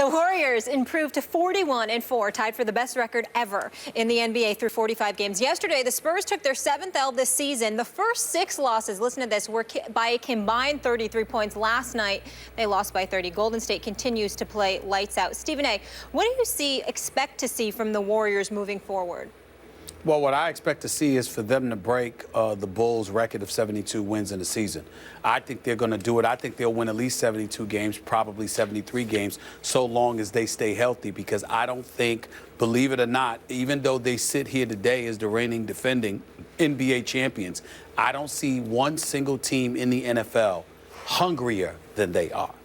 The Warriors improved to 41-4, tied for the best record ever in the NBA through 45 games. Yesterday, the Spurs took their 7th L this season. The first 6 losses, listen to this, were by a combined 33 points. Last night, they lost by 30. Golden State continues to play lights out. Stephen A., what do you expect to see from the Warriors moving forward? Well, what I expect to see is for them to break the Bulls' record of 72 wins in a season. I think they're going to do it. I think they'll win at least 72 games, probably 73 games, so long as they stay healthy, because I don't think, believe it or not, even though they sit here today as the reigning defending NBA champions, I don't see one single team in the NFL hungrier than they are.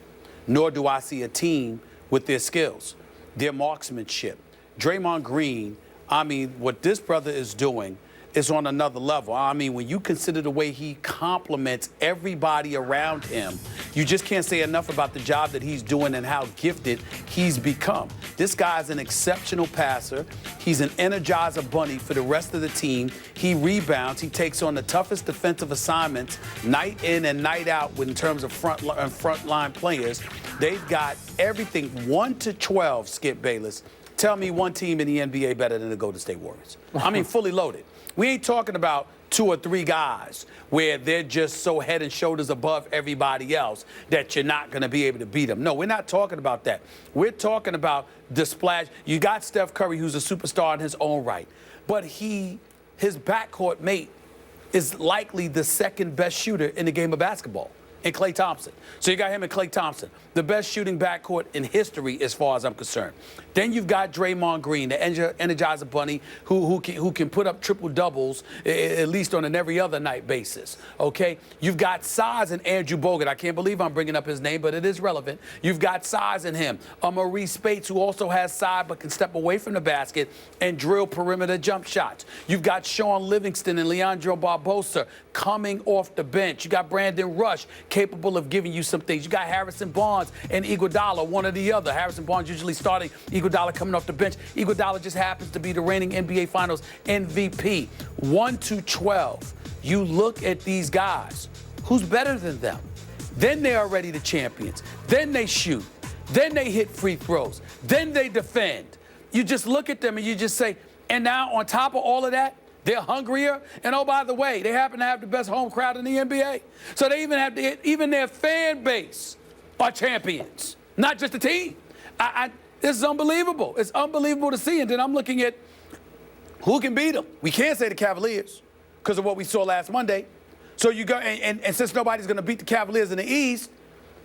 Nor do I see a team with their skills, their marksmanship. Draymond Green, I mean, what this brother is doing is on another level. I mean, when you consider the way he compliments everybody around him, you just can't say enough about the job that he's doing and how gifted he's become. This guy's an exceptional passer. He's an energizer bunny for the rest of the team. He rebounds. He takes on the toughest defensive assignments night in and night out in terms of front-line players. They've got everything 1 to 12, Skip Bayless. Tell me one team in the NBA better than the Golden State Warriors. I mean, fully loaded. We ain't talking about 2 or 3 guys where they're just so head and shoulders above everybody else that you're not going to be able to beat them. No, we're not talking about that. We're talking about the splash. You got Steph Curry, who's a superstar in his own right, but his backcourt mate is likely the second best shooter in the game of basketball, and Klay Thompson. So you got him and Klay Thompson, the best shooting backcourt in history as far as I'm concerned. Then you've got Draymond Green, the Energizer Bunny, who can put up triple doubles at least on an every other night basis. Okay, you've got size in Andrew Bogut. I can't believe I'm bringing up his name, but it is relevant. You've got size in him. Maurice Spates, who also has size but can step away from the basket and drill perimeter jump shots. You've got Sean Livingston and Leandro Barbosa coming off the bench. You got Brandon Rush, capable of giving you some things. You got Harrison Barnes and Iguodala, one or the other. Harrison Barnes usually starting, Iguodala coming off the bench. Iguodala just happens to be the reigning NBA Finals MVP. 1 to 12. You look at these guys. Who's better than them? Then they are ready to champions. Then they shoot. Then they hit free throws. Then they defend. You just look at them and you just say, and now on top of all of that, they're hungrier. And oh, by the way, they happen to have the best home crowd in the NBA. So they even their fan base are champions, not just the team. This is unbelievable. It's unbelievable to see. And then I'm looking at who can beat them. We can't say the Cavaliers because of what we saw last Monday. So you go, and since nobody's going to beat the Cavaliers in the East,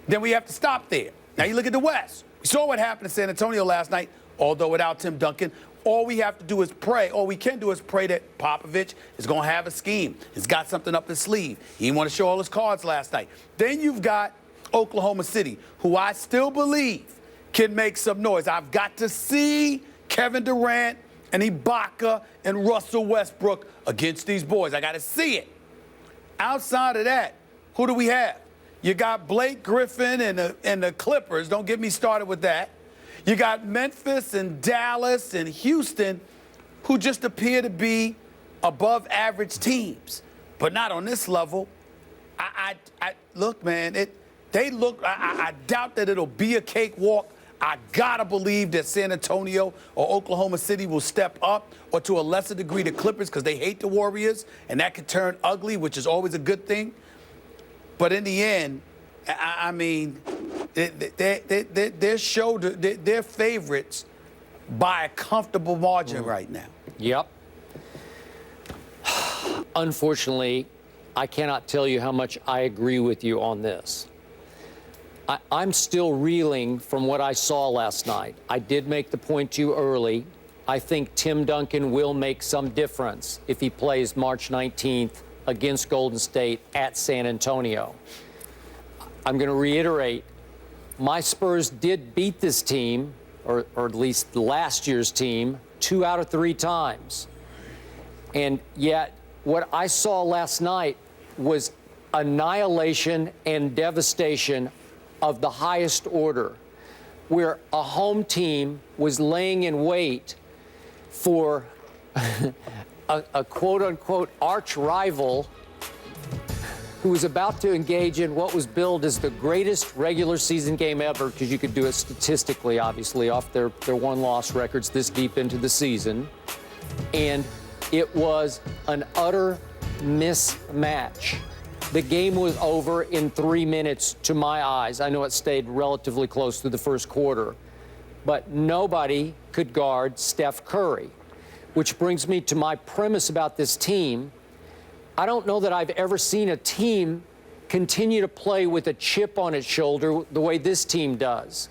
then we have to stop there. Now you look at the West. We saw what happened in San Antonio last night, although without Tim Duncan. All we have to do is pray. All we can do is pray that Popovich is going to have a scheme. He's got something up his sleeve. He didn't want to show all his cards last night. Then you've got Oklahoma City, who I still believe can make some noise. I've got to see Kevin Durant and Ibaka and Russell Westbrook against these boys. I got to see it. Outside of that, who do we have? You got Blake Griffin and the Clippers. Don't get me started with that. You got Memphis and Dallas and Houston, who just appear to be above average teams, but not on this level. Look, man, I doubt that it'll be a cakewalk. I gotta believe that San Antonio or Oklahoma City will step up, or to a lesser degree the Clippers, because they hate the Warriors, and that could turn ugly, which is always a good thing. But in the end, I mean, they're favorites by a comfortable margin right now. Yep. Unfortunately, I cannot tell you how much I agree with you on this. I'm still reeling from what I saw last night. I did make the point to you early. I think Tim Duncan will make some difference if he plays March 19th against Golden State at San Antonio. I'm going to reiterate, my Spurs did beat this team, or at least last year's team, 2 out of 3 times. And yet, what I saw last night was annihilation and devastation of the highest order, where a home team was laying in wait for a quote-unquote arch rival who was about to engage in what was billed as the greatest regular season game ever, because you could do it statistically, obviously, off their one-loss records this deep into the season. And it was an utter mismatch. The game was over in 3 minutes to my eyes. I know it stayed relatively close to the first quarter, but nobody could guard Steph Curry, which brings me to my premise about this team. I don't know that I've ever seen a team continue to play with a chip on its shoulder the way this team does.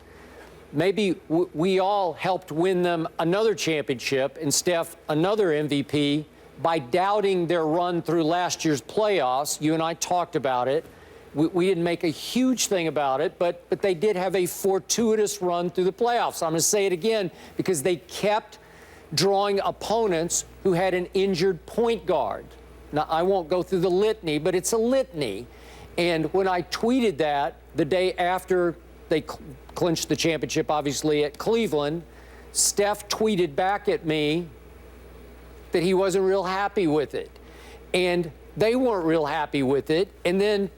Maybe we all helped win them another championship and Steph another MVP by doubting their run through last year's playoffs. You and I talked about it. We didn't make a huge thing about it, but they did have a fortuitous run through the playoffs. I'm going to say it again because they kept drawing opponents who had an injured point guard. Now, I won't go through the litany, but it's a litany. And when I tweeted that the day after they clinched the championship, obviously, at Cleveland, Steph tweeted back at me that he wasn't real happy with it. And they weren't real happy with it. And then,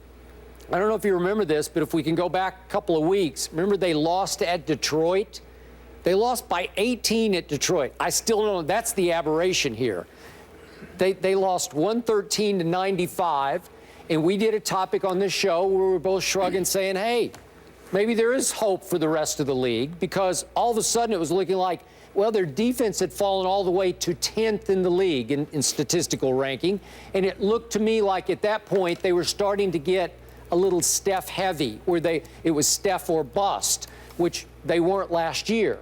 I don't know if you remember this, but if we can go back a couple of weeks, remember they lost at Detroit? They lost by 18 at Detroit. I still don't know. That's the aberration here. They lost 113-95, and we did a topic on this show where we were both shrugging, saying, hey, maybe there is hope for the rest of the league, because all of a sudden it was looking like, well, their defense had fallen all the way to 10th in the league in statistical ranking, and it looked to me like at that point they were starting to get a little Steph heavy, where it was Steph or bust, which they weren't last year.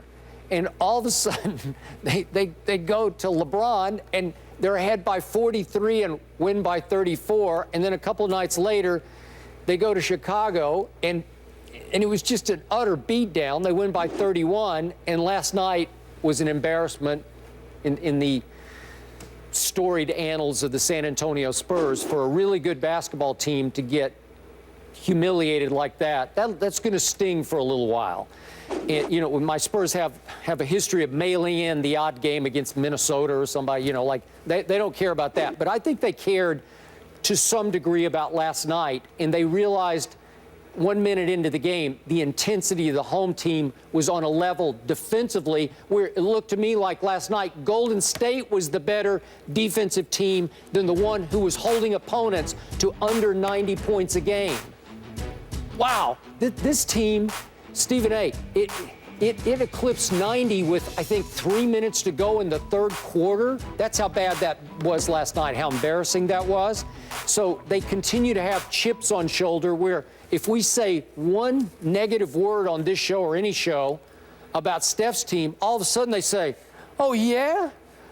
And all of a sudden, they go to LeBron, and they're ahead by 43 and win by 34. And then a couple of nights later, they go to Chicago, and it was just an utter beatdown. They win by 31, and last night was an embarrassment in the storied annals of the San Antonio Spurs for a really good basketball team to get humiliated like that. That's going to sting for a little while. And, you know, when my Spurs have a history of mailing in the odd game against Minnesota or somebody, you know, like they don't care about that. But I think they cared to some degree about last night, and they realized 1 minute into the game, the intensity of the home team was on a level defensively where it looked to me like last night Golden State was the better defensive team than the one who was holding opponents to under 90 points a game. Wow, this team, Stephen A., it eclipsed 90 with, I think, 3 minutes to go in the third quarter. That's how bad that was last night, how embarrassing that was. So they continue to have chips on shoulder where if we say one negative word on this show or any show about Steph's team, all of a sudden they say, oh, yeah?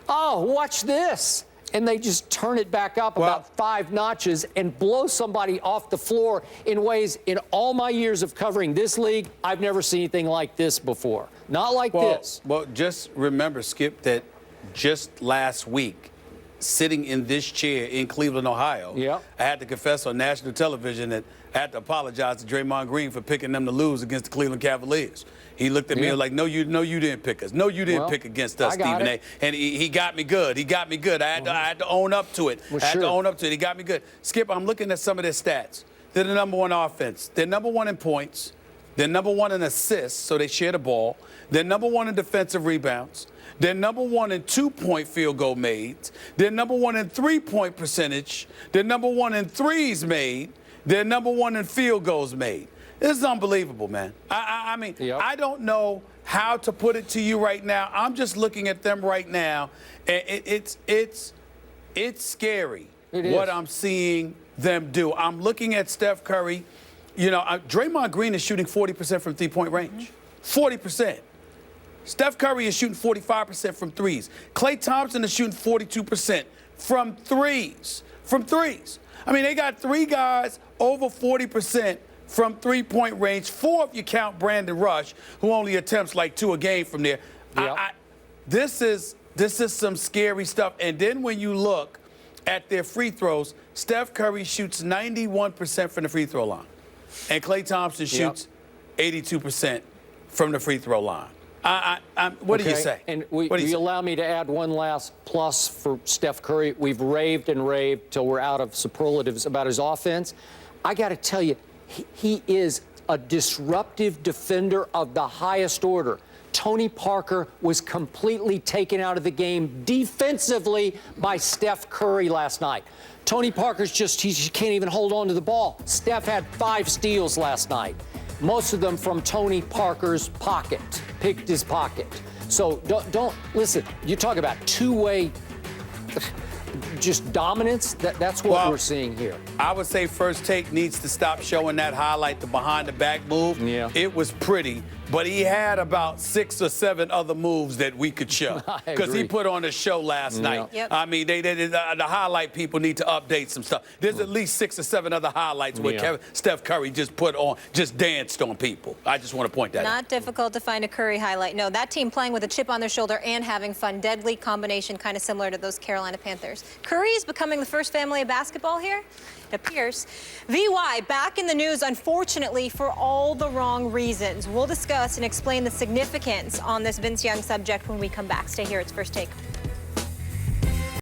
Oh, watch this. And they just turn it back up about 5 notches and blow somebody off the floor in ways, in all my years of covering this league, I've never seen anything like this before. Not like this. Well, just remember, Skip, that just last week, sitting in this chair in Cleveland, Ohio, I had to confess on national television that I had to apologize to Draymond Green for picking them to lose against the Cleveland Cavaliers. He looked at me and was like, no, you didn't pick us. No, you didn't pick against us, Stephen A. And he got me good. He got me good. I had to own up to it. I had to own up to it. He got me good. Skip, I'm looking at some of their stats. They're the number one offense. They're number one in points. They're number one in assists, so they share the ball. They're number one in defensive rebounds. They're number one in 2-point field goal made. They're number one in 3-point percentage. They're number one in threes made. They're number one in field goals made. This is unbelievable, man. I mean, I don't know how to put it to you right now. I'm just looking at them right now, and it's scary what I'm seeing them do. I'm looking at Steph Curry. You know, Draymond Green is shooting 40% from three-point range. 40%. Steph Curry is shooting 45% from threes. Klay Thompson is shooting 42% from threes. I mean, they got 3 guys over 40% from three-point range. 4 if you count Brandon Rush, who only attempts like 2 a game from there. This is some scary stuff. And then when you look at their free throws, Steph Curry shoots 91% from the free throw line, and Klay Thompson shoots 82% from the free throw line. What do you say? And What do you will you say? allow me to add one last plus for Steph Curry? We've raved and raved till we're out of superlatives about his offense. I got to tell you, he is a disruptive defender of the highest order. Tony Parker was completely taken out of the game defensively by Steph Curry last night. Tony Parker's he can't even hold on to the ball. Steph had 5 steals last night. Most of them from Tony Parker's pocket, picked his pocket. So don't listen, you talk about two-way just dominance, that's what we're seeing here. I would say First Take needs to stop showing that highlight, the behind-the-back move. Yeah. It was pretty, but he had about 6 or 7 other moves that we could show. Because he put on a show last night. Yep. I mean, the highlight people need to update some stuff. There's at least 6 or 7 other highlights where Steph Curry just danced on people. I just want to point that out. Not difficult to find a Curry highlight. No, that team playing with a chip on their shoulder and having fun. Deadly combination, kind of similar to those Carolina Panthers. Curry is becoming the first family of basketball here? It appears. VY back in the news, unfortunately, for all the wrong reasons. We'll discuss and explain the significance on this Vince Young subject when we come back. Stay here. It's First Take.